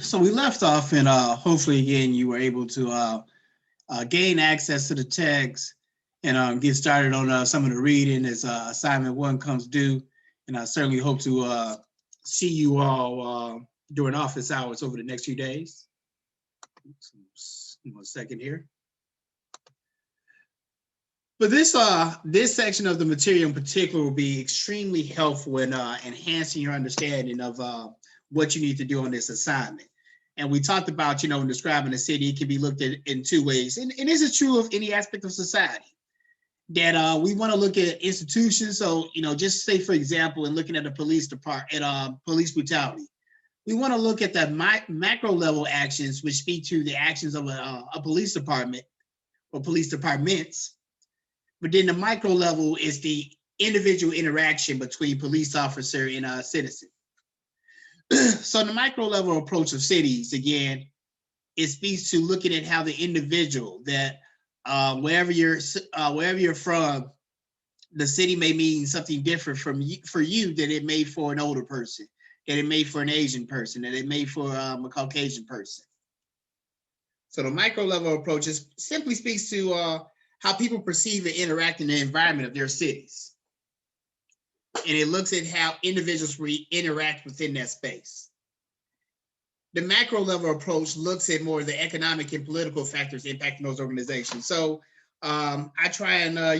So we left off, and hopefully, again, you were able to gain access to the text and get started on some of the reading as assignment one comes due. And I certainly hope to see you all during office hours over the next few days. One second here. But this section of the material in particular will be extremely helpful in enhancing your understanding of what you need to do on this assignment. And we talked about, in describing a city, it can be looked at in two ways. And this is true of any aspect of society, that we want to look at institutions. So, just say, for example, in looking at the police department, police brutality, we want to look at the macro level actions, which speak to the actions of a police department or police departments. But then the micro level is the individual interaction between police officer and a citizen. So the micro level approach of cities, again, it speaks to looking at how the individual, that wherever you're from, the city may mean something different for you than it may for an older person, that it may for an Asian person, that it may for a Caucasian person. So the micro level approach simply speaks to how people perceive and interact in the environment of their cities. And it looks at how individuals interact within that space. The macro level approach looks at more of the economic and political factors impacting those organizations. So I try and, I'm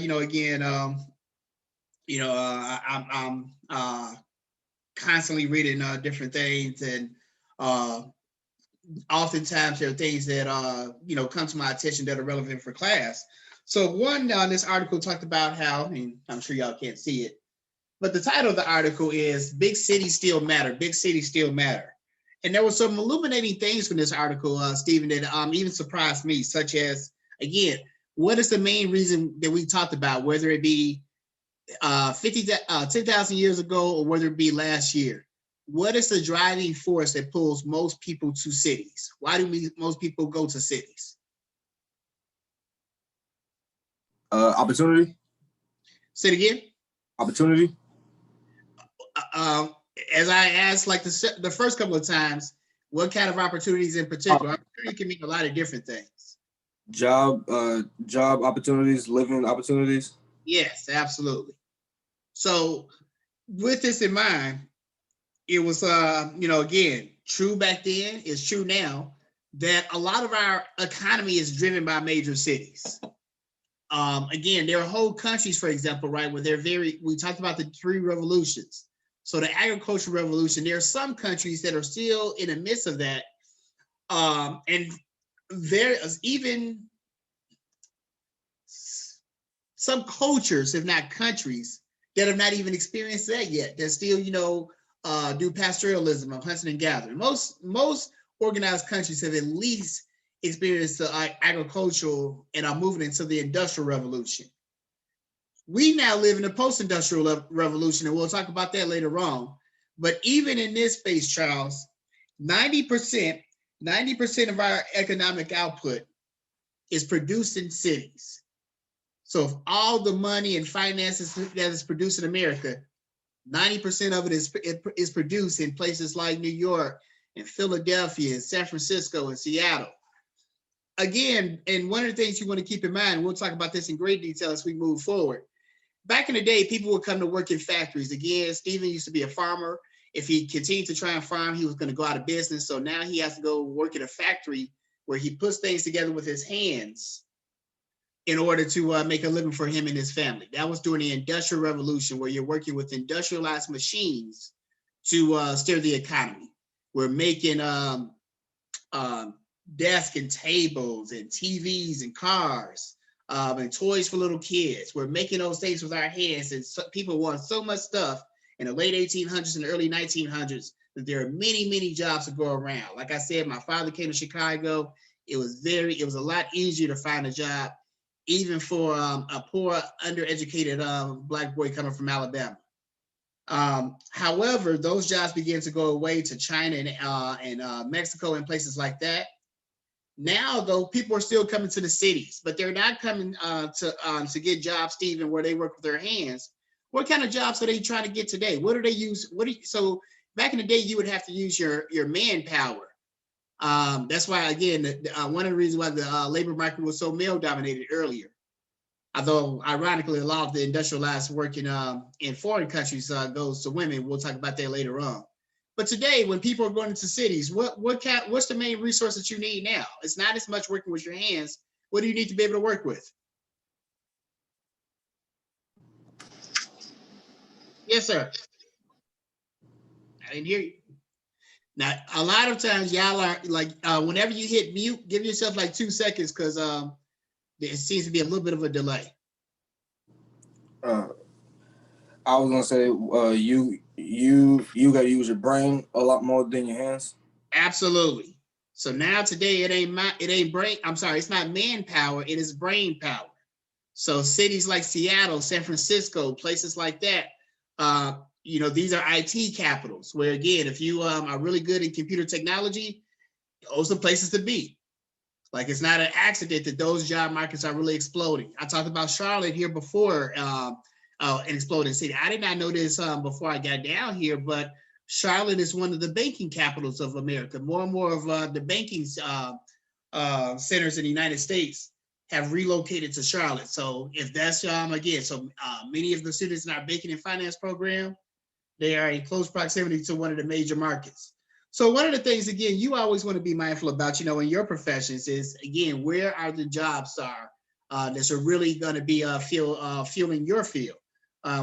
constantly reading different things, and oftentimes there are things that, come to my attention that are relevant for class. So one, this article talked about how, and I'm sure y'all can't see it, but the title of the article is Big Cities Still Matter, Big Cities Still Matter. And there were some illuminating things from this article, Stephen, that even surprised me, such as, again, what is the main reason that we talked about, whether it be 10,000 years ago or whether it be last year? What is the driving force that pulls most people to cities? Why do most people go to cities? Opportunity. Say it again. Opportunity. As I asked, like the first couple of times, what kind of opportunities in particular? Opportunity can mean a lot of different things. Job opportunities, living opportunities. Yes, absolutely. So with this in mind, it was, again, true back then, it's true now, that a lot of our economy is driven by major cities. Again, there are whole countries, for example, right, where we talked about the three revolutions. So the agricultural revolution, there are some countries that are still in the midst of that. And there is even some cultures, if not countries, that have not even experienced that yet. They're still, do pastoralism of hunting and gathering. Most organized countries have at least experienced the agricultural and are moving into the industrial revolution. We now live in a post-industrial revolution, and we'll talk about that later on. But even in this space, Charles, 90% of our economic output is produced in cities. So if all the money and finances that is produced in America, 90% of it is produced in places like New York and Philadelphia and San Francisco and Seattle. Again, and one of the things you want to keep in mind, we'll talk about this in great detail as we move forward. Back in the day, people would come to work in factories. Again, Stephen used to be a farmer. If he continued to try and farm, he was going to go out of business. So now he has to go work in a factory where he puts things together with his hands in order to make a living for him and his family. That was during the Industrial Revolution, where you're working with industrialized machines to steer the economy. We're making desks and tables and TVs and cars and toys for little kids. We're making those things with our hands, and people want so much stuff in the late 1800s and the early 1900s that there are many, many jobs to go around. Like I said, my father came to Chicago. It was a lot easier to find a job, even for a poor, undereducated Black boy coming from Alabama. However, those jobs began to go away to China and Mexico and places like that. Now, though, people are still coming to the cities, but they're not coming to get jobs, Stephen, where they work with their hands. What kind of jobs are they trying to get today? What do they use? So back in the day, you would have to use your manpower That's why, again, one of the reasons why the labor market was so male dominated earlier. Although, ironically, a lot of the industrialized work in foreign countries goes to women. We'll talk about that later on. But today, when people are going into cities, what's the main resource that you need now? It's not as much working with your hands. What do you need to be able to work with? Yes, sir. I didn't hear you. Now, a lot of times, y'all are like, whenever you hit mute, give yourself like 2 seconds because there seems to be a little bit of a delay. Uh, I was gonna say, you gotta use your brain a lot more than your hands. Absolutely. So now today it ain't brain. I'm sorry, it's not manpower. It is brain power. So cities like Seattle, San Francisco, places like that, these are IT capitals. Where again, if you are really good in computer technology, those are places to be. Like it's not an accident that those job markets are really exploding. I talked about Charlotte here before, an exploding city. I did not know this before I got down here, but Charlotte is one of the banking capitals of America. More and more of the banking centers in the United States have relocated to Charlotte. So if that's again, so many of the students in our banking and finance program, they are in close proximity to one of the major markets. So one of the things, again, you always want to be mindful about, in your professions is, again, where are the jobs that's are really going to be fueling your field.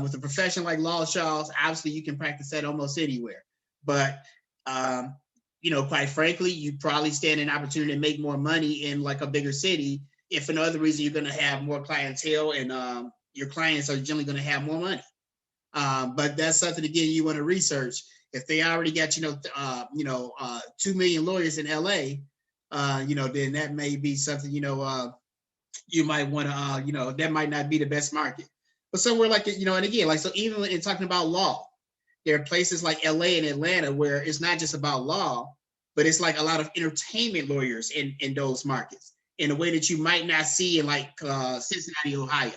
With a profession like law, Charles, obviously you can practice that almost anywhere. But, quite frankly, you probably stand an opportunity to make more money in like a bigger city. If for no other reason, you're going to have more clientele and your clients are generally going to have more money. But that's something, again, you want to research. If they already got 2 million lawyers in LA, then that may be something you might want to that might not be the best market. But somewhere like and again, like so, even in talking about law, there are places like LA and Atlanta where it's not just about law, but it's like a lot of entertainment lawyers in those markets in a way that you might not see in like Cincinnati, Ohio.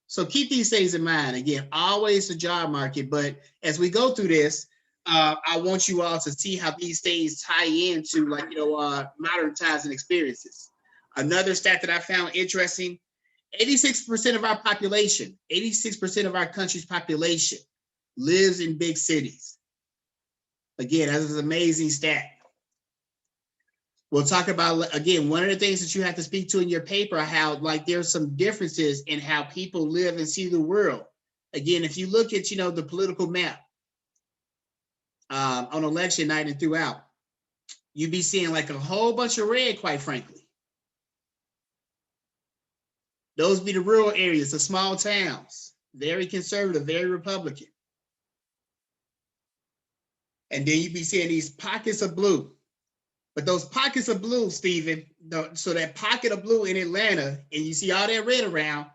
So keep these things in mind. Again, always the job market. But as we go through this, I want you all to see how these things tie into modern times and experiences. Another stat that I found interesting, 86% of our population, 86% of our country's population lives in big cities. Again, that is an amazing stat. We'll talk about, again, one of the things that you have to speak to in your paper, how there's some differences in how people live and see the world. Again, if you look at, the political map on election night and throughout, you'd be seeing like a whole bunch of red, quite frankly. Those be the rural areas, the small towns, very conservative, very Republican. And then you'd be seeing these pockets of blue. But those pockets of blue, Stephen, so that pocket of blue in Atlanta, and you see all that red around,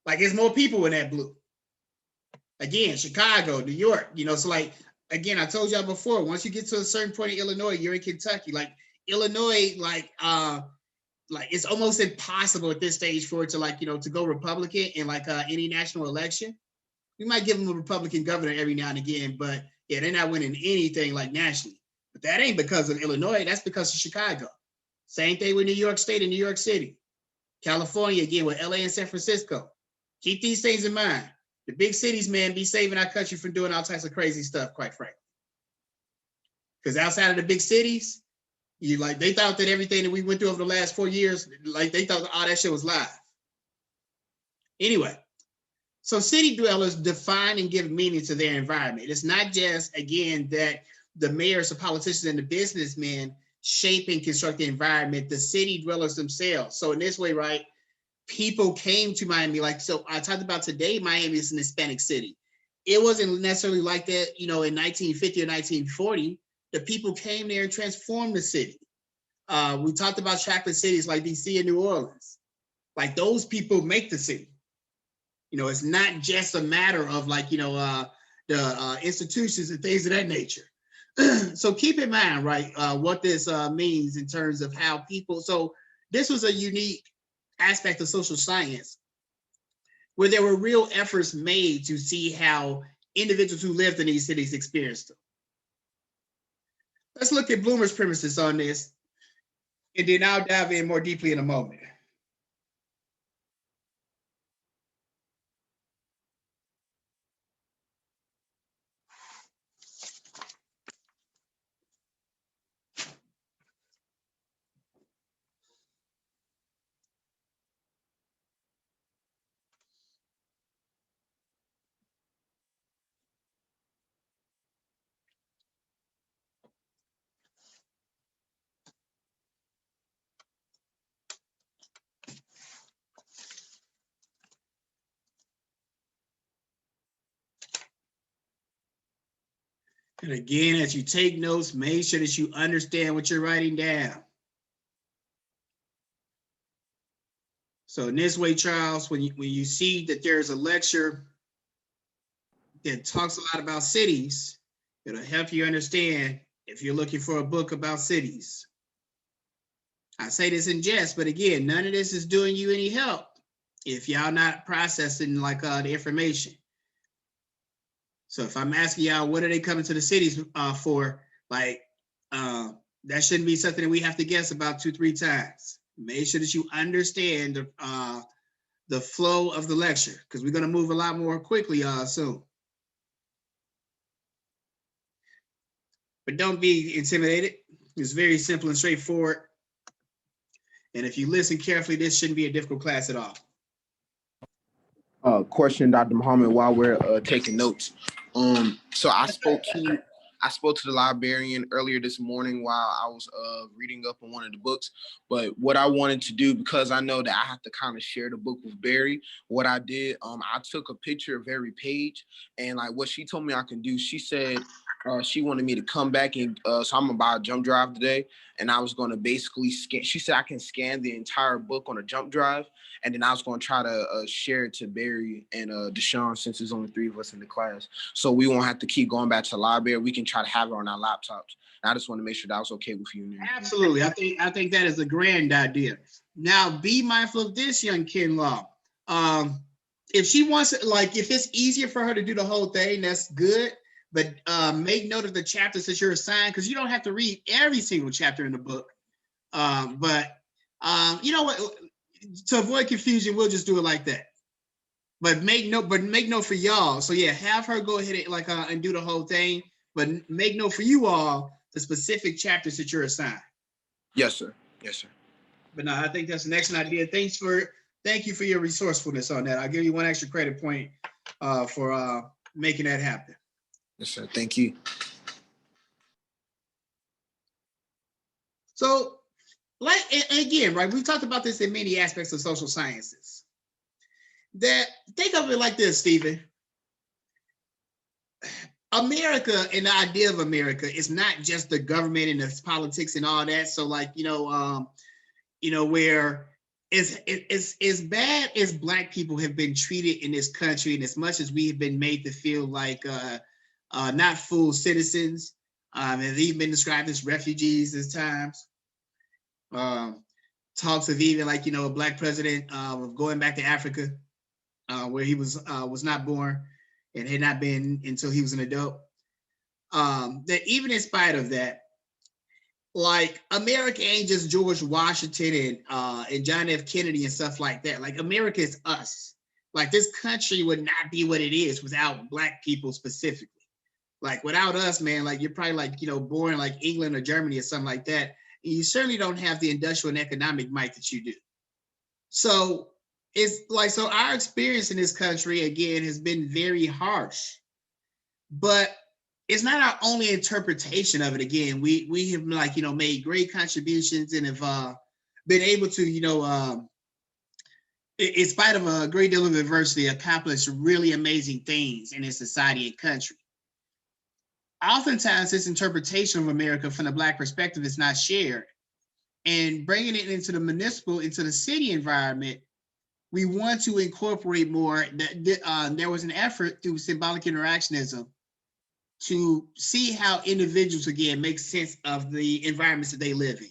like there's more people in that blue. Again, Chicago, New York, so again, I told y'all before, once you get to a certain point in Illinois, you're in Kentucky. Like Illinois, it's almost impossible at this stage for it to to go Republican in any national election. We might give them a Republican governor every now and again, but yeah, they're not winning anything nationally. But that ain't because of Illinois. That's because of Chicago. Same thing with New York State and New York City. California, again, with LA and San Francisco. Keep these things in mind. The big cities, man, be saving our country from doing all types of crazy stuff, quite frankly. Because outside of the big cities, they thought that everything that we went through over the last 4 years, they thought all that shit was live. Anyway, so city dwellers define and give meaning to their environment. It's not just, again, that the mayors, the politicians, and the businessmen shape and construct the environment, the city dwellers themselves. So in this way, right, people came to Miami. So I talked about today, Miami is an Hispanic city. It wasn't necessarily like that, in 1950 or 1940. The people came there and transformed the city. We talked about chocolate cities like DC and New Orleans. Like those people make the city. It's not just a matter of the institutions and things of that nature. So keep in mind, right, what this means in terms of how people, so this was a unique aspect of social science where there were real efforts made to see how individuals who lived in these cities experienced them. Let's look at Bloomer's premises on this. And then I'll dive in more deeply in a moment. And again, as you take notes, make sure that you understand what you're writing down. So in this way, Charles, when you see that there's a lecture that talks a lot about cities, it'll help you understand if you're looking for a book about cities. I say this in jest, but again, none of this is doing you any help if y'all not processing like the information. So if I'm asking y'all, what are they coming to the cities for? Like, that shouldn't be something that we have to guess about 2-3 times. Make sure that you understand the flow of the lecture, because we're going to move a lot more quickly soon. But don't be intimidated. It's very simple and straightforward. And if you listen carefully, this shouldn't be a difficult class at all. Question, Dr. Muhammad, while we're taking notes. So I spoke to the librarian earlier this morning while I was reading up on one of the books. But what I wanted to do, because I know that I have to kind of share the book with Barry, what I did, I took a picture of every page, and like what she told me I can do, she said she wanted me to come back and so I'm about a jump drive today, and I was going to basically scan. She said I can scan the entire book on a jump drive, and then I was going to try to share it to Barry and Deshaun, since there's only 3 of us in the class. So we won't have to keep going back to the library. We can try to have it on our laptops. And I just want to make sure that was okay with you. Absolutely. I think that is a grand idea. Now, be mindful of this, young Kinlaw. If she wants it, like if it's easier for her to do the whole thing, that's good. But make note of the chapters that you're assigned, because you don't have to read every single chapter in the book. But you know what? To avoid confusion, we'll just do it like that. But make note for y'all. So yeah, have her go ahead and and do the whole thing. But make note for you all the specific chapters that you're assigned. Yes, sir. Yes, sir. But no, I think that's an excellent idea. Thank you for your resourcefulness on that. I'll give you 1 extra credit point for making that happen. Yes, sir. Thank you. So, like again, right? We've talked about this in many aspects of social sciences. That think of it like this, Stephen. America and the idea of America is not just the government and the politics and all that. So, like where as bad as Black people have been treated in this country, and as much as we have been made to feel like not full citizens, and they've even been described as refugees at times. Talks of even a Black president of going back to Africa, where he was not born and had not been until he was an adult. That even in spite of that, like America ain't just George Washington and John F. Kennedy and stuff like that. Like America is us. Like this country would not be what it is without Black people specifically. Like without us, man, like you're probably born in like England or Germany or something like that. And you certainly don't have the industrial and economic might that you do. So it's so our experience in this country, again, has been very harsh. But it's not our only interpretation of it. Again, we have made great contributions and have been able to, in spite of a great deal of adversity, accomplish really amazing things in this society and country. Oftentimes, this interpretation of America from the Black perspective is not shared. And bringing it into the municipal, into the city environment, we want to incorporate more. There was an effort through symbolic interactionism to see how individuals, again, make sense of the environments that they live in,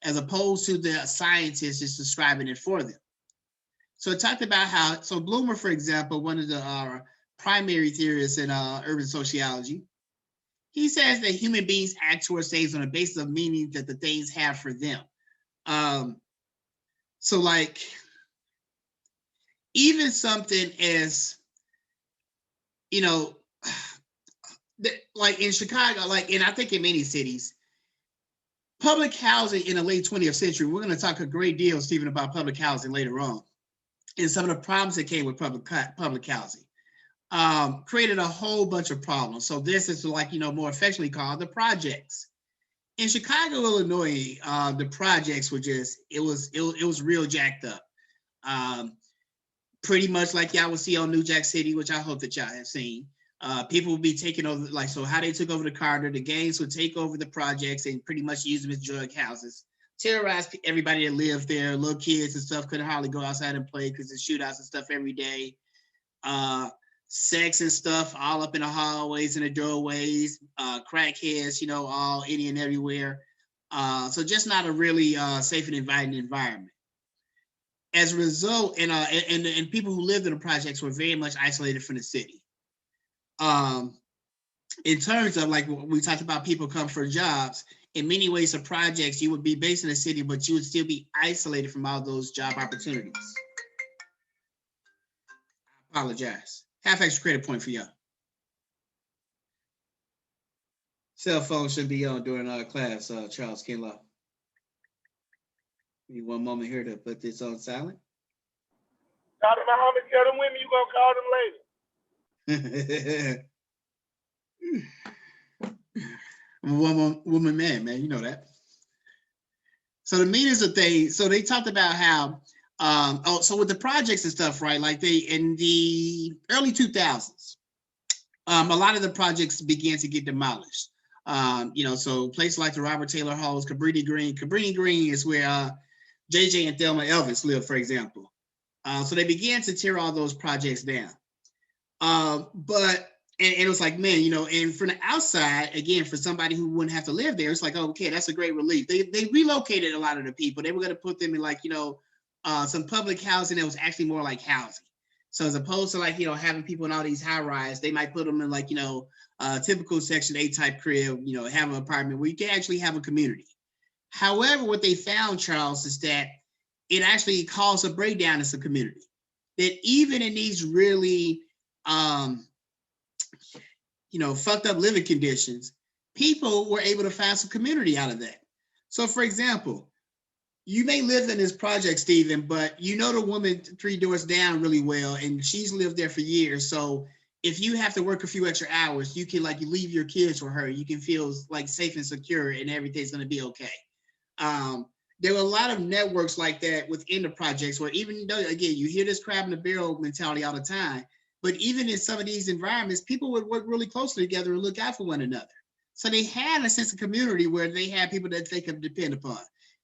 as opposed to the scientists just describing it for them. So it talked about how, so Bloomer, for example, one of the primary theorists in urban sociology, he says that human beings act towards things on the basis of meaning that the things have for them. So like even something as, you know, like in Chicago, like, and I think in many cities, public housing in the late 20th century, we're going to talk a great deal, Stephen, about public housing later on, and some of the problems that came with public housing. Created a whole bunch of problems. So this is like, more affectionately called the projects. In Chicago, Illinois, the projects were just, it was real jacked up. Pretty much like y'all will see on New Jack City, which I hope that y'all have seen. People would be taking over, like, so how they took over the Carter, the gangs would take over the projects and pretty much use them as drug houses, terrorize everybody that lived there. Little kids and stuff couldn't hardly go outside and play because there's shootouts and stuff every day. Sex and stuff all up in the hallways and the doorways, crackheads, all any and everywhere. So just not a really safe and inviting environment. As a result, and people who lived in the projects were very much isolated from the city. In terms of like we talked about, people come for jobs. In many ways, the projects, you would be based in the city, but you would still be isolated from all those job opportunities. I apologize. Half extra credit point for y'all. Cell phone should be on during class, Charles Kinlaw. Give me one moment here to put this on silent. Dr. Muhammad, tell them women you gonna call them later. I'm a woman man, you know that. So the meanings of things, so they talked about how, so with the projects and stuff, right? Like in the early 2000s, a lot of the projects began to get demolished. So places like the Robert Taylor Halls, Cabrini Green is where JJ and Thelma Elvis lived, for example. So they began to tear all those projects down. But it was like, man, and from the outside, again, for somebody who wouldn't have to live there, it's like, oh, okay, that's a great relief. They relocated a lot of the people. They were going to put them in like, some public housing that was actually more like housing. So as opposed to like, having people in all these high rise, they might put them in like, typical Section 8 type crib, have an apartment where you can actually have a community. However, what they found, Charles, is that it actually caused a breakdown in some community. That even in these really, fucked up living conditions, people were able to find some community out of that. So, for example, you may live in this project, Stephen, but the woman 3 doors down really well, and she's lived there for years. So if you have to work a few extra hours, you can like leave your kids with her. You can feel like safe and secure, and everything's going to be okay. There were a lot of networks like that within the projects where even though, again, you hear this crab in the barrel mentality all the time, but even in some of these environments, people would work really closely together and look out for one another. So they had a sense of community where they had people that they could depend upon.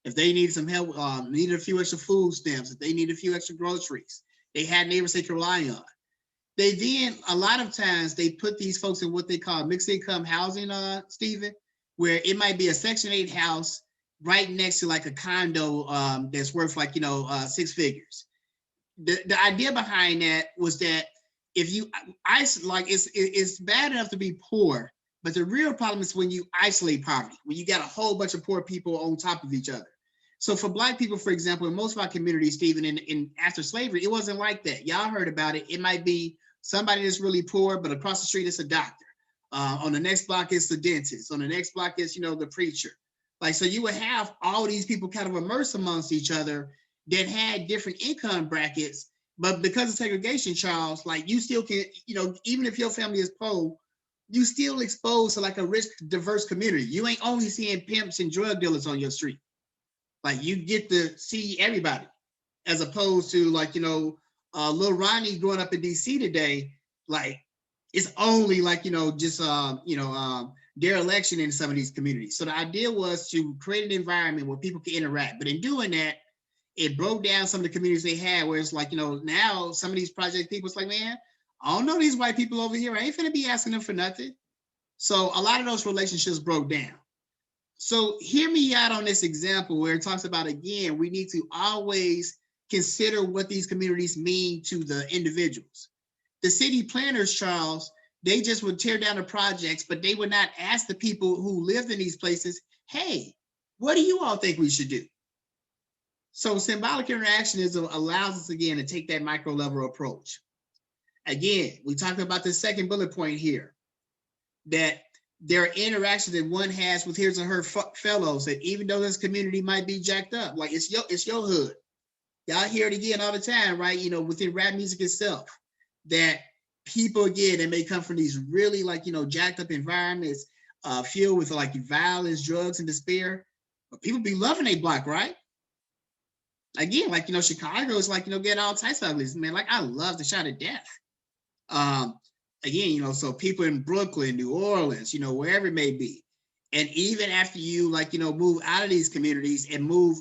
If they needed some help, needed a few extra food stamps, if they needed a few extra groceries, they had neighbors they could rely on. They then, a lot of times, they put these folks in what they call mixed income housing, Stephen, where it might be a Section 8 house right next to like a condo that's worth like, 6 figures. The idea behind that was that if you it's bad enough to be poor, but the real problem is when you isolate poverty, when you got a whole bunch of poor people on top of each other. So for Black people, for example, in most of our communities, Stephen, in after slavery, it wasn't like that. Y'all heard about it. It might be somebody that's really poor, but across the street it's a doctor. On the next block it's the dentist. On the next block it's, the preacher. Like, so you would have all these people kind of immersed amongst each other that had different income brackets, but because of segregation, Charles, like you still can, even if your family is poor, you still exposed to like a rich, diverse community. You ain't only seeing pimps and drug dealers on your street. Like you get to see everybody, as opposed to like, little Ronnie growing up in DC today, like it's only like, dereliction in some of these communities. So the idea was to create an environment where people can interact. But in doing that, it broke down some of the communities they had, where it's like, now some of these project people, it's like, man, I don't know these white people over here. I ain't finna be asking them for nothing. So a lot of those relationships broke down. So hear me out on this example where it talks about, again, we need to always consider what these communities mean to the individuals. The city planners, Charles, they just would tear down the projects, but they would not ask the people who lived in these places, hey, what do you all think we should do? So symbolic interactionism allows us again to take that micro level approach. Again, we talked about the second bullet point here, that there are interactions that one has with his or her fellows, that even though this community might be jacked up, like it's your hood. Y'all hear it again all the time, right? You know, within rap music itself, that people again that may come from these really like, you know, jacked up environments, filled with like violence, drugs, and despair, but people be loving their block, right? Again, like, you know, Chicago is like, you know, getting all types of uglies, man. Like I love the shot of death. Again, you know, so people in Brooklyn, New Orleans, you know, wherever it may be. And even after you like, you know, move out of these communities and move,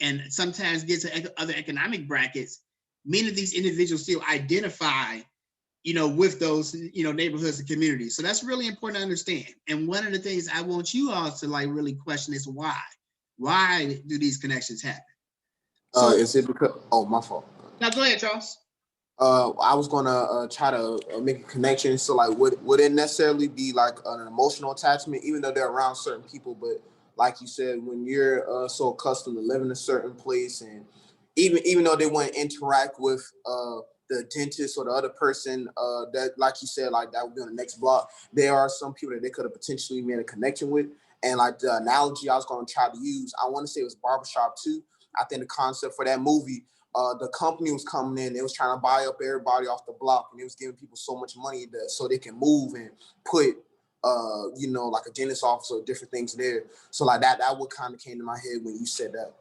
and sometimes get to other economic brackets, many of these individuals still identify, you know, with those, you know, neighborhoods and communities. So that's really important to understand. And one of the things I want you all to like really question is why? Why do these connections happen? So Is it because? Oh, my fault. now go ahead, Charles. I was gonna try to make a connection. So, like, would it necessarily be like an emotional attachment, even though they're around certain people? But like you said, when you're so accustomed to living in a certain place, and even though they wouldn't interact with the dentist or the other person that, like you said, like that would be on the next block, there are some people that they could have potentially made a connection with. And like the analogy I was gonna try to use, I want to say it was Barbershop 2. I think the concept for that movie. The company was coming in, they was trying to buy up everybody off the block, and it was giving people so much money so they can move and put, you know, like a dentist office or different things there. So like that what kind of came to my head when you said that.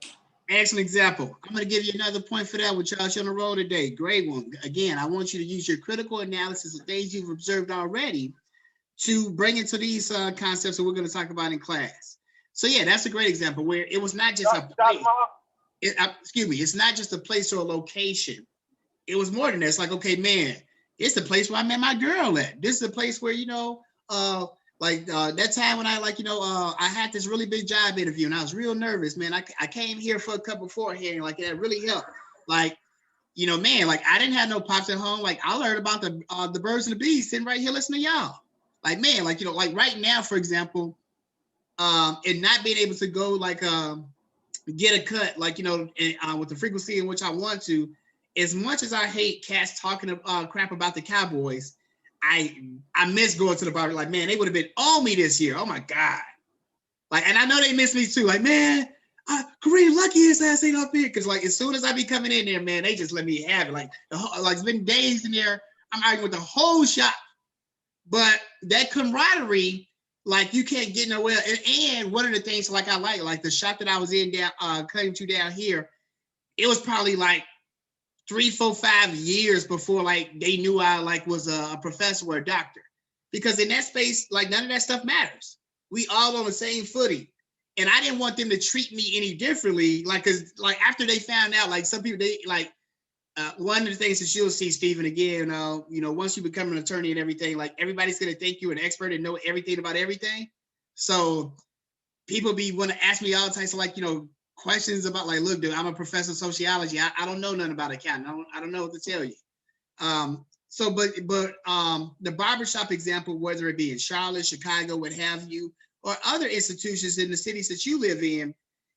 Excellent example. I'm going to give you another point for that with Charles. You're on the road today. Great one. Again, I want you to use your critical analysis of things you've observed already to bring into these concepts that we're going to talk about in class. So yeah, that's a great example where it was not just a place. Excuse me, it's not just a place or a location. It was more than that. It's like, okay, man, it's the place where I met my girl at. This is the place where, you know, that time when I like, you know, I had this really big job interview and I was real nervous, man. I came here for a cup beforehand, like that really helped. Like, you know, man, like I didn't have no pops at home. Like I learned about the birds and the bees sitting right here listening to y'all. Like, man, like, you know, like right now, for example, and not being able to go like get a cut, like, you know, with the frequency in which I want to, as much as I hate cats talking crap about the Cowboys, I miss going to the barber. Like, man, they would have been on me this year. Oh my God. Like, and I know they miss me too. Like, man, Kareem lucky his ass ain't up here. Cause like, as soon as I be coming in there, man, they just let me have it. Like, it's been days in there. I'm arguing with the whole shop. But that camaraderie, like you can't get nowhere. And one of the things like I like the shop that I was in down cutting to down here, it was probably like 3, 4, 5 years before like they knew I like was a professor or a doctor. Because in that space, like none of that stuff matters. We all on the same footing. And I didn't want them to treat me any differently. Like, cause like after they found out, like some people, they like, one of the things that you'll see, Stephen, again, you know, once you become an attorney and everything, like everybody's going to think you're an expert and know everything about everything. So people want to ask me all types of like, you know, questions about like, look, dude, I'm a professor of sociology. I don't know nothing about accounting. I don't know what to tell you. The barbershop example, whether it be in Charlotte, Chicago, what have you, or other institutions in the cities that you live in,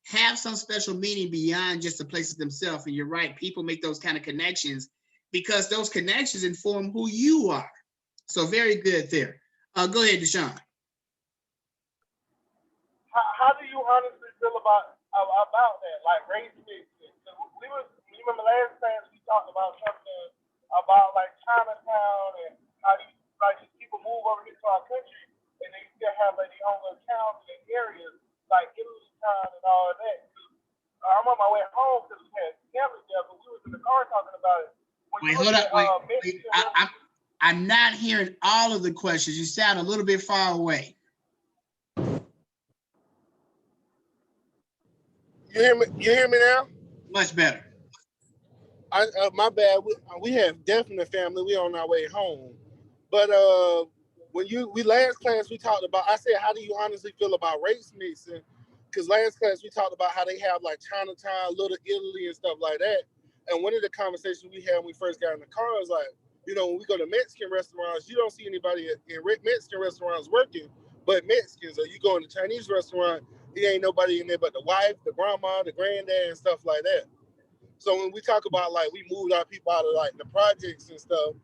have some special meaning beyond just the places themselves. And you're right, people make those kind of connections because those connections inform who you are. So very good there. Go ahead, Deshaun. How do you honestly feel about that? Like race mixing. You remember last time we talked about something about like Chinatown and how these people move over here to our country and they still have like their own little towns and areas like Italy Town and all of that. I'm on my way home because we had family there, but we was in the car talking about it. Wait, hold up. Wait. I'm not hearing all of the questions. You sound a little bit far away. You hear me now? Much better. My bad. We have death in the family. We on our way home. But when we last class we talked about, I said, how do you honestly feel about race mixing? Because last class we talked about how they have like Chinatown, Little Italy and stuff like that. And one of the conversations we had when we first got in the car was like, you know, when we go to Mexican restaurants, you don't see anybody in Mexican restaurants working but Mexicans. Or you go in the Chinese restaurant, It ain't nobody in there but the wife, the grandma, the granddad, and stuff like that. So when we talk about like we moved our people out of like the projects and stuff,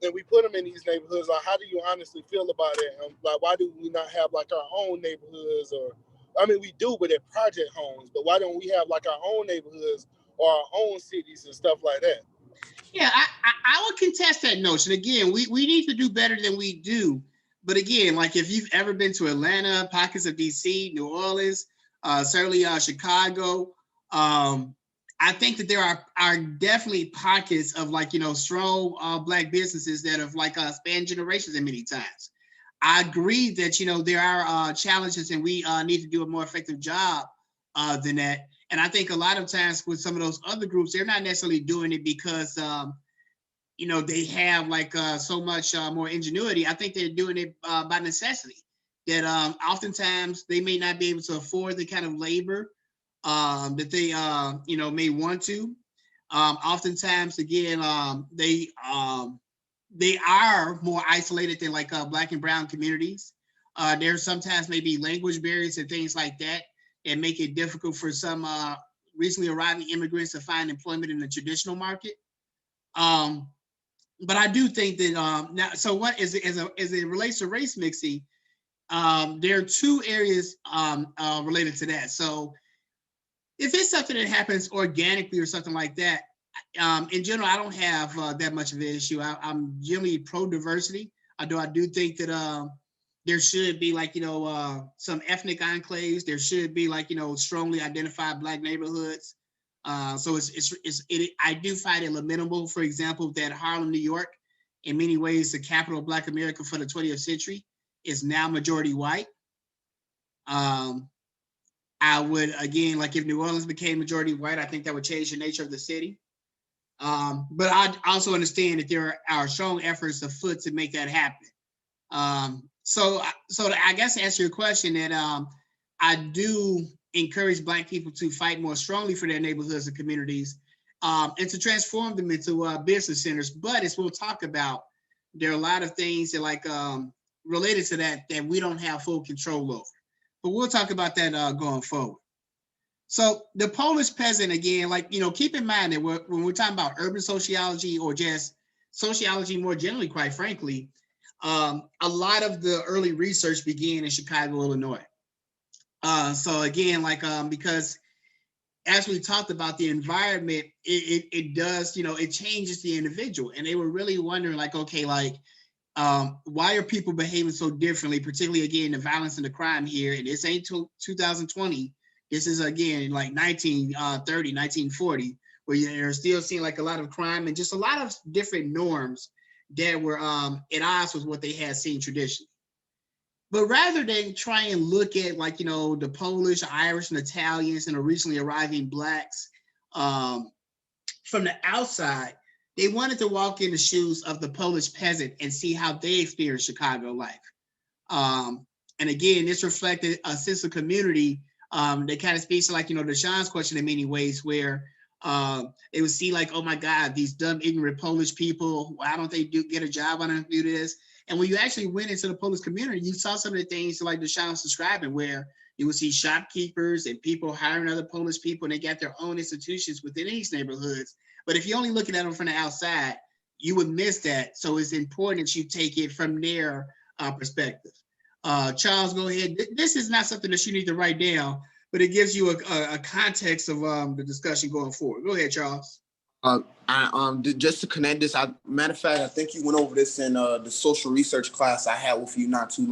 and we put them in these neighborhoods, like how do you honestly feel about it? Like why do we not have like our own neighborhoods? Or I mean, we do, but they're project homes. But why don't we have like our own neighborhoods or our own cities and stuff like that? Yeah, I would contest that notion. Again, we need to do better than we do. But again, like if you've ever been to Atlanta, pockets of DC, New Orleans, certainly Chicago, I think that there are definitely pockets of like, strong Black businesses that have like spanned generations in many times. I agree that, there are challenges and we need to do a more effective job than that. And I think a lot of times with some of those other groups, they're not necessarily doing it because, they have like so much more ingenuity. I think they're doing it by necessity. That oftentimes they may not be able to afford the kind of labor that they, may want to. Oftentimes, again, they are more isolated than like Black and brown communities. There's sometimes maybe language barriers and things like that that make it difficult for some recently arriving immigrants to find employment in the traditional market. But I do think that now, so what as it relates to race mixing, there are two areas related to that. So if it's something that happens organically or something like that, in general, I don't have that much of an issue. I'm generally pro-diversity. I do think that there should be like, some ethnic enclaves. There should be like, strongly identified Black neighborhoods. So I do find it lamentable, for example, that Harlem, New York, in many ways, the capital of Black America for the 20th century, is now majority white. I would, again, like if New Orleans became majority white, I think that would change the nature of the city. But I also understand that there are strong efforts afoot to make that happen. So I guess to answer your question, that I do encourage Black people to fight more strongly for their neighborhoods and communities, and to transform them into business centers. But as we'll talk about, there are a lot of things that like related to that we don't have full control over. But we'll talk about that going forward. So the Polish peasant, again, like, keep in mind that when we're talking about urban sociology or just sociology more generally, quite frankly, a lot of the early research began in Chicago, Illinois. So again, like, because as we talked about the environment, it does, it changes the individual. And they were really wondering like, okay, like, why are people behaving so differently, particularly again, the violence and the crime here. And this ain't 2020. This is again, like 1930, 1940, where you're still seeing like a lot of crime and just a lot of different norms that were at odds with what they had seen traditionally. But rather than try and look at like, the Polish, Irish, and Italians and the recently arriving Blacks from the outside, they wanted to walk in the shoes of the Polish peasant and see how they experienced Chicago life. And again, this reflected a sense of community that kind of speaks to like, Deshaun's question in many ways, where they would see like, oh my God, these dumb, ignorant Polish people, why don't they get a job? Why don't they do this? And when you actually went into the Polish community, you saw some of the things like Deshaun was describing, where you would see shopkeepers and people hiring other Polish people, and they got their own institutions within these neighborhoods. But if you're only looking at them from the outside, you would miss that. So it's important that you take it from their perspective. Charles, go ahead. This is not something that you need to write down, but it gives you a context of the discussion going forward. Go ahead, Charles. Just to connect this, matter of fact, I think you went over this in the social research class I had with you not too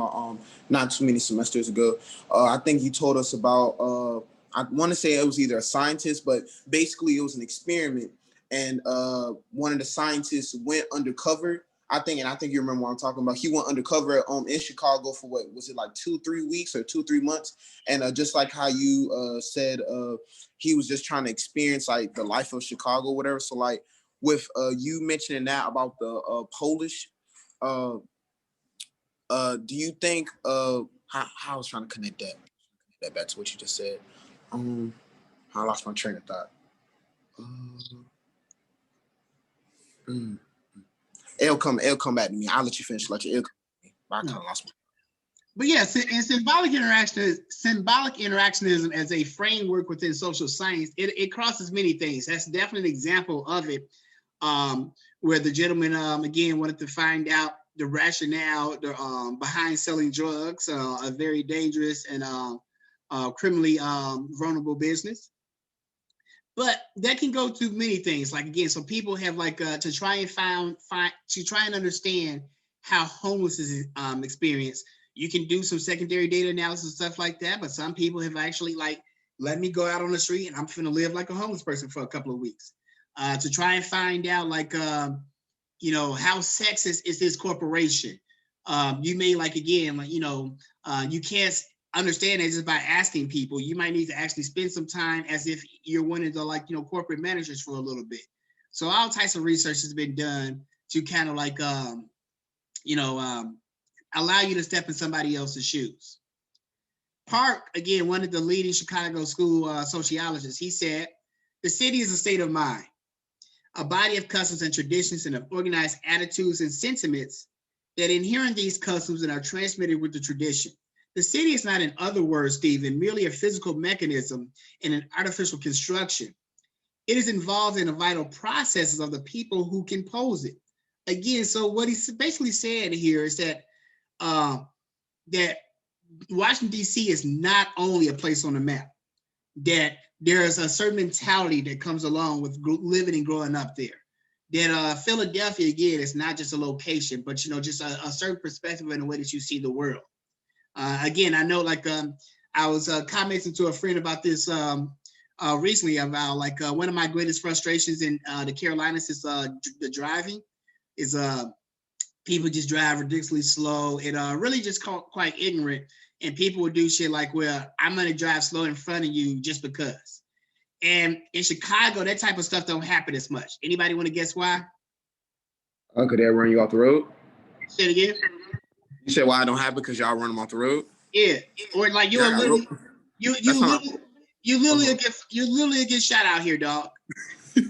many semesters ago. I think you told us about, I want to say it was either a scientist, but basically it was an experiment, and one of the scientists went undercover. I think you remember what I'm talking about. He went undercover in Chicago for what was it, like 2-3 weeks or 2-3 months, and just like how you said, he was just trying to experience like the life of Chicago, whatever. So like with you mentioning that about the Polish, do you think how I was trying to connect that back to what you just said? I lost my train of thought. It'll come back to me. I'll let you finish. It'll come back to me. I kind of lost my. But yes, and symbolic interactionism as a framework within social science, it crosses many things. That's definitely an example of it, where the gentleman again wanted to find out the rationale behind selling drugs, a very dangerous and criminally vulnerable business. But that can go to many things. Like again, so people have like to try and understand how homeless is experienced. You can do some secondary data analysis stuff like that. But some people have actually like, let me go out on the street and I'm gonna live like a homeless person for a couple of weeks, to try and find out like how sexist is this corporation. You may like again like you can't understand it just by asking people. You might need to actually spend some time as if you're one of the like corporate managers for a little bit. So all types of research has been done to kind of like allow you to step in somebody else's shoes. Park, again, one of the leading Chicago school sociologists, he said, the city is a state of mind, a body of customs and traditions and of organized attitudes and sentiments that inherit these customs and are transmitted with the tradition. The city is not, in other words, Stephen, merely a physical mechanism in an artificial construction. It is involved in the vital processes of the people who compose it. Again, so what he's basically saying here is that that Washington, D.C. is not only a place on the map, that there is a certain mentality that comes along with living and growing up there. That Philadelphia, again, is not just a location, but just a certain perspective in the way that you see the world. Again, I know like I was commenting to a friend about this recently about like one of my greatest frustrations in the Carolinas is the driving is people just drive ridiculously slow and really just quite ignorant. And people would do shit like, well, I'm going to drive slow in front of you just because. And in Chicago, that type of stuff don't happen as much. Anybody want to guess why? Could they run you off the road? Say it again. You said why I don't have it because y'all run them off the road? Yeah. Or like you'll literally, you literally get shot out here, dog.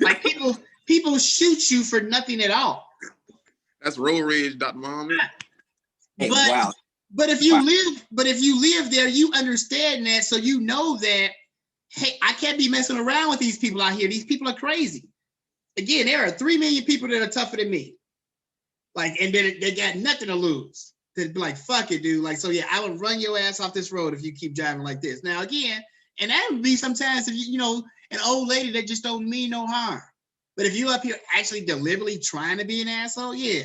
Like people shoot you for nothing at all. That's road rage, Dr. Muhammad. Hey, But wow. but if you live there, you understand that, so you know that, hey, I can't be messing around with these people out here. These people are crazy. Again, there are 3 million people that are tougher than me. Like, and they got nothing to lose. They'd be like, fuck it, dude. Like, so yeah, I would run your ass off this road if you keep driving like this. Now, again, and that would be sometimes if an old lady that just don't mean no harm. But if you up here actually deliberately trying to be an asshole, yeah.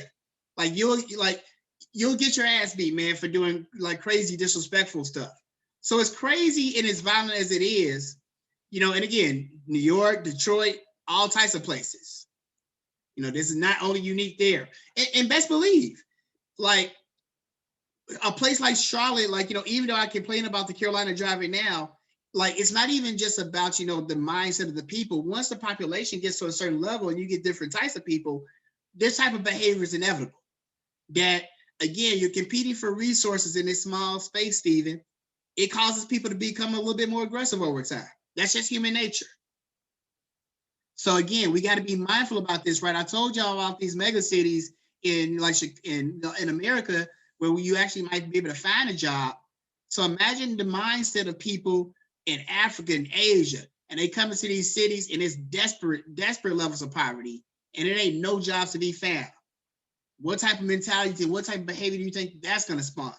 Like you'll get your ass beat, man, for doing like crazy disrespectful stuff. So as crazy and as violent as it is, and again, New York, Detroit, all types of places. This is not only unique there. And best believe, like a place like Charlotte, like, even though I complain about the Carolina driving now, like it's not even just about, the mindset of the people. Once the population gets to a certain level and you get different types of people, this type of behavior is inevitable. That, again, you're competing for resources in this small space, Stephen. It causes people to become a little bit more aggressive over time. That's just human nature. So again, we got to be mindful about this, right? I told y'all about these mega cities in America where you actually might be able to find a job. So imagine the mindset of people in Africa and Asia, and they come into these cities and it's desperate levels of poverty, and it ain't no jobs to be found. What type of mentality, what type of behavior do you think that's going to spawn?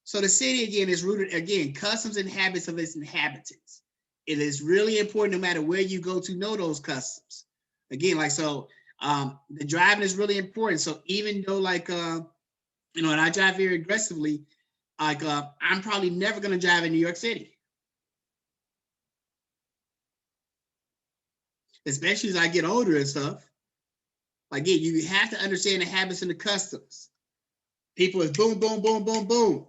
So the city, again, is rooted, again, customs and habits of its inhabitants. It is really important, no matter where you go, to know those customs. Again, like, so the driving is really important. So even though, like, and I drive very aggressively, like, I'm probably never going to drive in New York City. Especially as I get older and stuff. Like, yeah, you have to understand the habits and the customs. People is boom, boom, boom, boom, boom.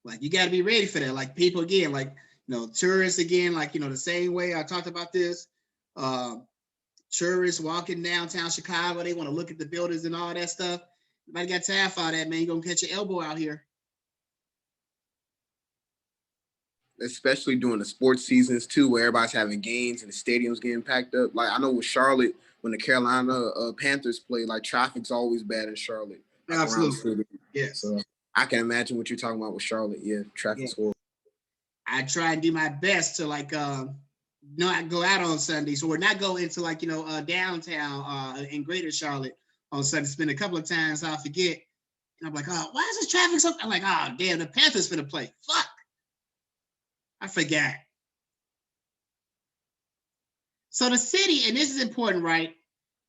Like, you got to be ready for that. Like, people, again, like, tourists, again, like, the same way I talked about this. Tourists walking downtown Chicago, they want to look at the buildings and all that stuff. Nobody got time for all that, man. You're going to catch your elbow out here. Especially during the sports seasons too, where everybody's having games and the stadium's getting packed up. Like I know with Charlotte, when the Carolina Panthers play, like traffic's always bad in Charlotte. Like Absolutely. Yes. So I can imagine what you're talking about with Charlotte. Yeah, traffic's horrible. I try and do my best to like not go out on Sundays or not go into like downtown in Greater Charlotte on Sunday. It's been a couple of times I'll forget. And I'm like, oh, why is this traffic so? I'm like, oh, damn, the Panthers finna play. Fuck. I forgot. So the city, and this is important, right?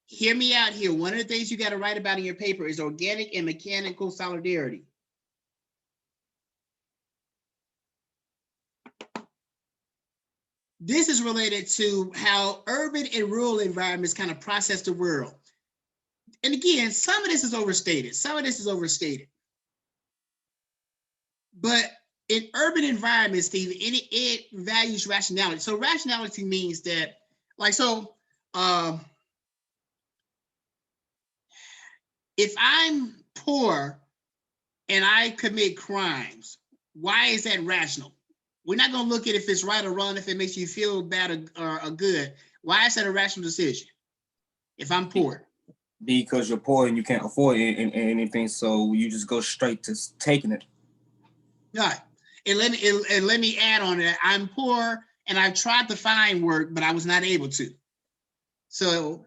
Hear me out here. One of the things you got to write about in your paper is organic and mechanical solidarity. This is related to how urban and rural environments kind of process the world. And again, some of this is overstated. But in urban environments, Steve, it values rationality. So rationality means that, if I'm poor and I commit crimes, why is that rational? We're not going to look at if it's right or wrong, if it makes you feel bad or good. Why is that a rational decision if I'm poor? Because you're poor and you can't afford anything, so you just go straight to taking it. Right. And let me add on that. I'm poor and I've tried to find work, but I was not able to. So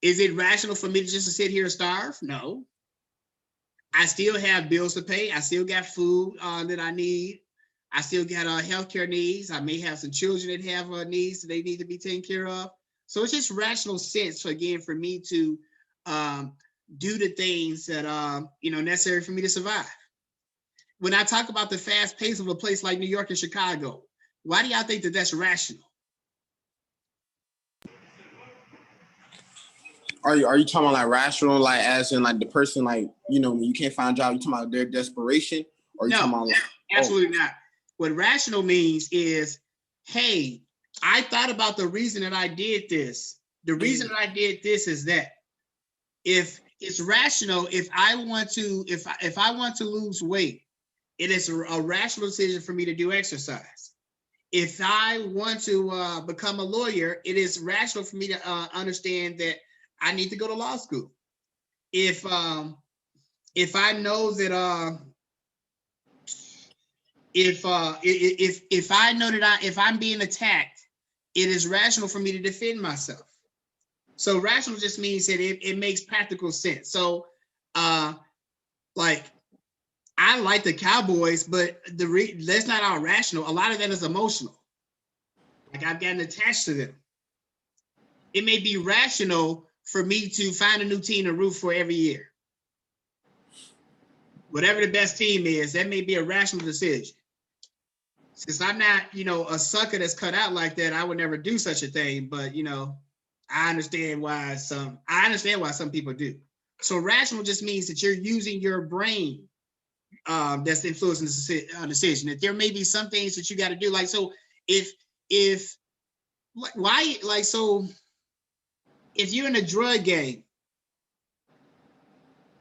is it rational for me to just sit here and starve? No. I still have bills to pay. I still got food that I need. I still got healthcare needs. I may have some children that have needs that they need to be taken care of. So it's just rational sense, for me to do the things that necessary for me to survive. When I talk about the fast pace of a place like New York and Chicago, why do y'all think that that's rational? Are you talking about like rational, like as in like the person, like, when you can't find a job, you talking about their desperation? Or you talking about like, absolutely not. What rational means is, hey, I thought about the reason that I did this. The reason that I did this is that if it's rational, if I want to lose weight, it is a rational decision for me to do exercise. If I want to become a lawyer, it is rational for me to understand that I need to go to law school. If I know that if I know that if I'm being attacked, it is rational for me to defend myself. So rational just means that it makes practical sense. So I like the Cowboys, but that's not all rational. A lot of that is emotional. Like I've gotten attached to them. It may be rational for me to find a new team to root for every year. Whatever the best team is, that may be a rational decision. Since I'm not, a sucker that's cut out like that, I would never do such a thing. But I understand why some people do. So rational just means that you're using your brain that's influencing the decision. That there may be some things that you got to do. Like, so if you're in a drug game,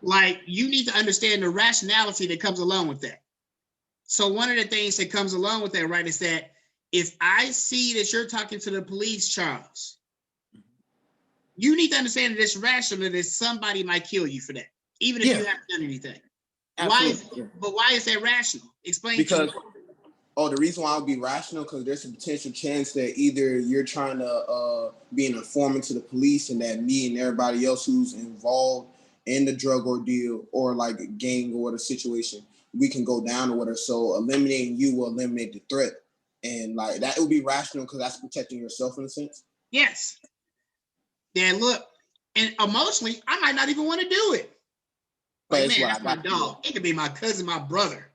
like you need to understand the rationality that comes along with that. So one of the things that comes along with that, right, is that if I see that you're talking to the police, Charles, you need to understand that it's rational that somebody might kill you for that, even if you haven't done anything. Why is that rational? Explain. Because the reason why it would be rational, because there's a potential chance that either you're trying to be an informant to the police, and that me and everybody else who's involved in the drug ordeal or like a gang or a situation, we can go down or whatever. So eliminating you will eliminate the threat, and like that would be rational because that's protecting yourself in a sense. Yes. Then look, and emotionally, I might not even want to do it. Like, man, that's my dog. It could be my cousin, my brother.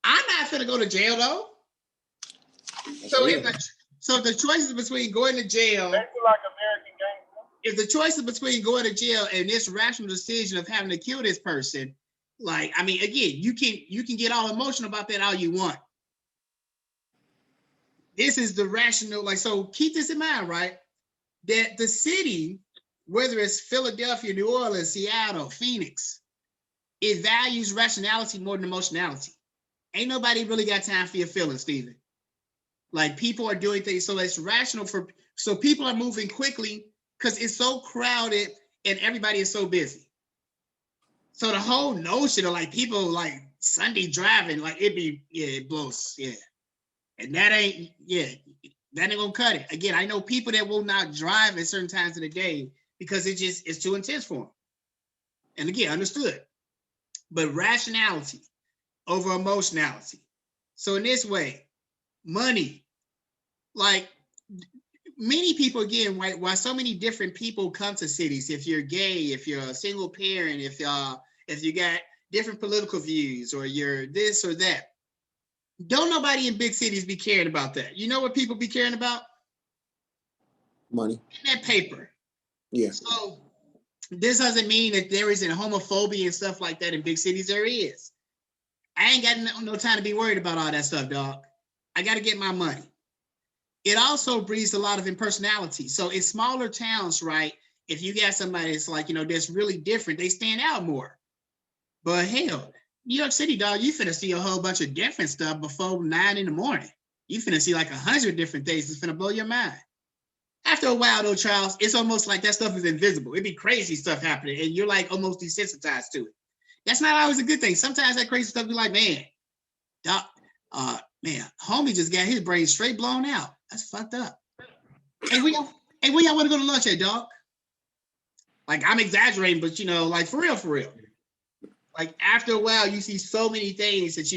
I'm not gonna go to jail though. So if the choice is between going to jail, like American Gangster. If the choice is between going to jail and this rational decision of having to kill this person, like, I mean, again, you can get all emotional about that all you want. This is the rational, like, so keep this in mind, right? That the city, whether it's Philadelphia, New Orleans, Seattle, Phoenix, it values rationality more than emotionality. Ain't nobody really got time for your feelings, Steven. Like, people are doing things, so it's rational so people are moving quickly because it's so crowded and everybody is so busy. So the whole notion of like people like Sunday driving, like it blows, yeah. And that ain't gonna cut it. Again, I know people that will not drive at certain times of the day because it's too intense for them. And again, understood. But rationality over emotionality. So in this way, money, like many people, again, why so many different people come to cities. If you're gay, if you're a single parent, if you got different political views, or you're this or that, don't nobody in big cities be caring about that. You know what people be caring about? Money. That paper. Yeah. So this doesn't mean that there isn't homophobia and stuff like that in big cities. There is. I ain't got no time to be worried about all that stuff, dog. I got to get my money. It also breeds a lot of impersonality. So in smaller towns, right, if you got somebody that's like, that's really different, they stand out more. But hell, New York City, dog, you finna see a whole bunch of different stuff before 9 in the morning. You finna see like 100 different things that's finna blow your mind. After a while, though, Charles, it's almost like that stuff is invisible. It'd be crazy stuff happening, and you're like almost desensitized to it. That's not always a good thing. Sometimes that crazy stuff be like, man, doc, homie just got his brain straight blown out. That's fucked up. Hey, where y'all want to go to lunch at, dog? Like, I'm exaggerating, but like for real. Like after a while, you see so many things that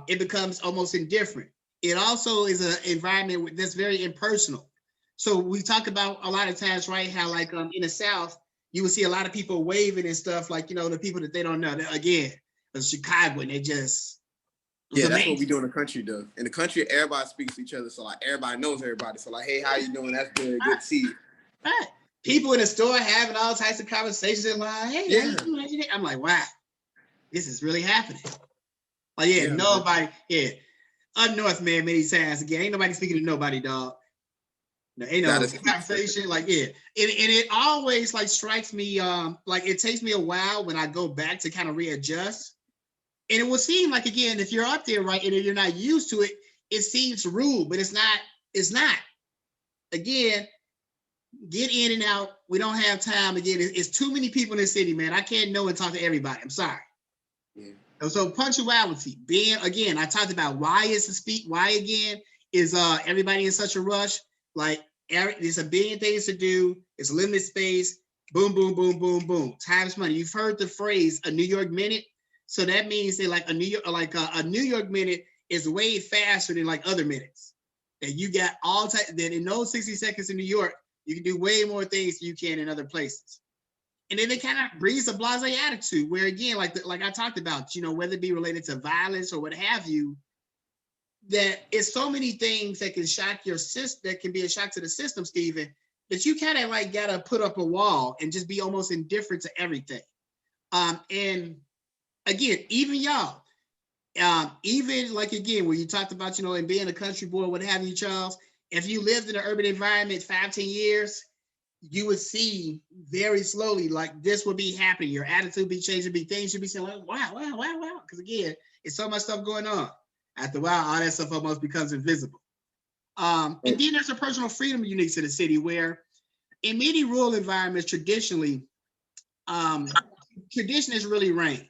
it becomes almost indifferent. It also is an environment that's very impersonal. So we talk about a lot of times, right? How like in the South, you would see a lot of people waving and stuff, like the people that they don't know. Again, Chicago, and they just Yeah, that's amazing. what we do in the country, though. In the country, everybody speaks to each other, so like everybody knows everybody. So like, hey, how you doing? That's good. Good to see you. Right. People in the store having all types of conversations in line. Hey, Yeah. how you doing? I'm like, wow, this is really happening. Like, yeah, nobody, man. Yeah. Up north, man, many times again, ain't nobody speaking to nobody, dog. No, ain't no conversation. Like, yeah. And it always like strikes me, like it takes me a while when I go back to kind of readjust. And it will seem like, again, if you're up there, right, and if you're not used to it, it seems rude, but it's not. Again, get in and out. We don't have time. Again, it's too many people in the city, man. I can't know and talk to everybody. I'm sorry. Yeah. So punctuality, being, again, I talked about why again is everybody in such a rush. Like there's a billion things to do. It's limited space. Boom, boom, boom, boom, boom. Time's money. You've heard the phrase a New York minute. So that means that like a New York minute is way faster than like other minutes. And you got all time that in those 60 seconds in New York, you can do way more things than you can in other places. And then it kind of breeds a blasé attitude where, again, like I talked about, whether it be related to violence or what have you, that it's so many things that can shock your system, that can be a shock to the system, Stephen, that you kind of like got to put up a wall and just be almost indifferent to everything. And again, even y'all, even like, again, where you talked about, and being a country boy, what have you, Charles, if you lived in an urban environment 5-10 years, you would see very slowly, like this would be happening. Your attitude be changing, things should be saying like, wow. Because again, it's so much stuff going on. After a while, all that stuff almost becomes invisible. And then there's a personal freedom unique to the city where in many rural environments, traditionally, tradition is really reign.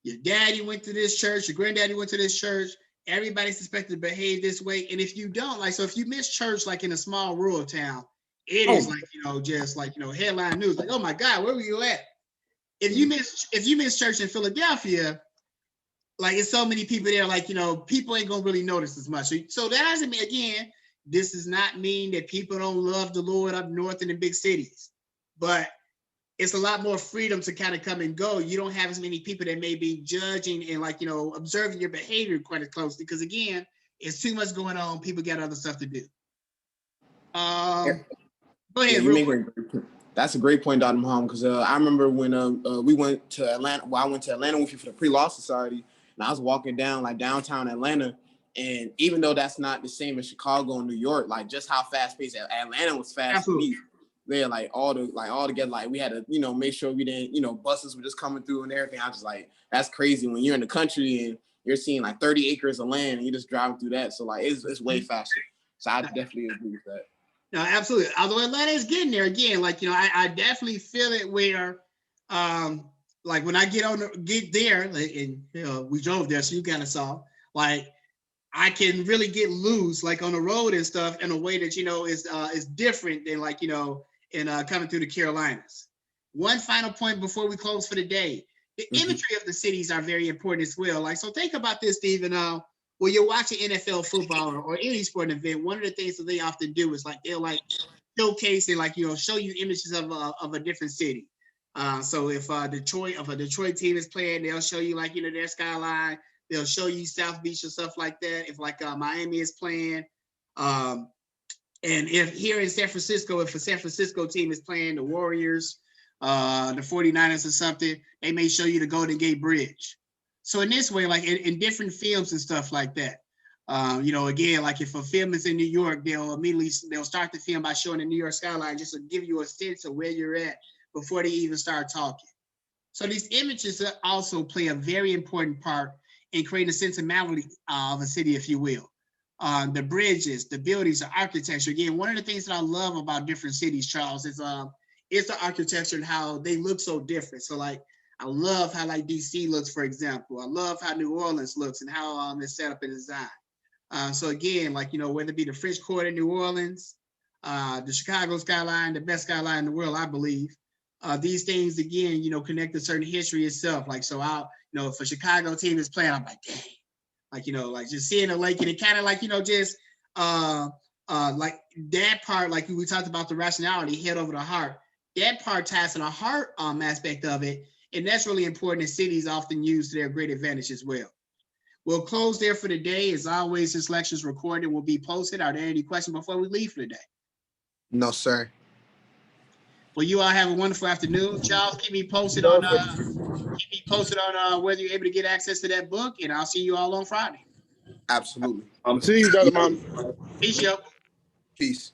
Your daddy went to this church, your granddaddy went to this church, everybody's expected to behave this way. And if you don't, like, so if you miss church, like in a small rural town, it is like, just like, headline news, like, oh my God, where were you at? If you miss church in Philadelphia, like it's so many people there, like, people ain't gonna really notice as much. So that doesn't mean, again, this does not mean that people don't love the Lord up north and in big cities, but it's a lot more freedom to kind of come and go. You don't have as many people that may be judging and like, observing your behavior quite as closely. Because again, it's too much going on. People got other stuff to do. Go ahead. That's a great point, Dr. Muhammad, because I remember when we went to Atlanta. Well, I went to Atlanta with you for the Pre-Law Society, and I was walking down like downtown Atlanta. And even though that's not the same as Chicago and New York, like just how fast paced Atlanta was fast. Absolutely. There, like all together, like we had to, make sure we didn't, buses were just coming through and everything. I was just like, that's crazy when you're in the country and you're seeing like 30 acres of land and you're just driving through that. So like, it's way faster. So I definitely agree with that. No, absolutely. Although Atlanta is getting there again, like, I definitely feel it where, like when I get there, like, and we drove there, so you kind of saw, like, I can really get loose, like on the road and stuff, in a way that is different than like in coming through the Carolinas. One final point before we close for the day: the imagery of the cities are very important as well. Like, so think about this, Stephen. When you're watching NFL football or any sporting event, one of the things that they often do is like they'll like showcase and like show you images of a different city. So if a Detroit team is playing, they'll show you like their skyline. They'll show you South Beach or stuff like that. If like Miami is playing, and if here in San Francisco, if a San Francisco team is playing the Warriors, the 49ers or something, they may show you the Golden Gate Bridge. So in this way, like in different films and stuff like that, again, like if a film is in New York, they'll start the film by showing the New York skyline just to give you a sense of where you're at before they even start talking. So these images also play a very important part in creating a sentimentality of a city, if you will. The bridges, the buildings, the architecture. Again, one of the things that I love about different cities, Charles, is the architecture and how they look so different. So like, I love how like DC looks, for example. I love how New Orleans looks and how it's set up and designed. So again, like, whether it be the French Quarter in New Orleans, the Chicago skyline, the best skyline in the world, I believe. These things, again, connect to certain history itself. Like, so if a Chicago team is playing, I'm like, dang. Like, like just seeing the lake, and it kind of like, just like that part, like we talked about the rationality, head over the heart. That part ties to the heart aspect of it. And that's really important, and cities often use to their great advantage as well. We'll close there for the day. As always, this lecture is recorded, will be posted. Are there any questions before we leave for the day? No, sir. Well, you all have a wonderful afternoon. Charles, keep me posted on whether you're able to get access to that book, and I'll see you all on Friday. Absolutely. I'm seeing you, Dr. Mom. Peace, yo. Peace.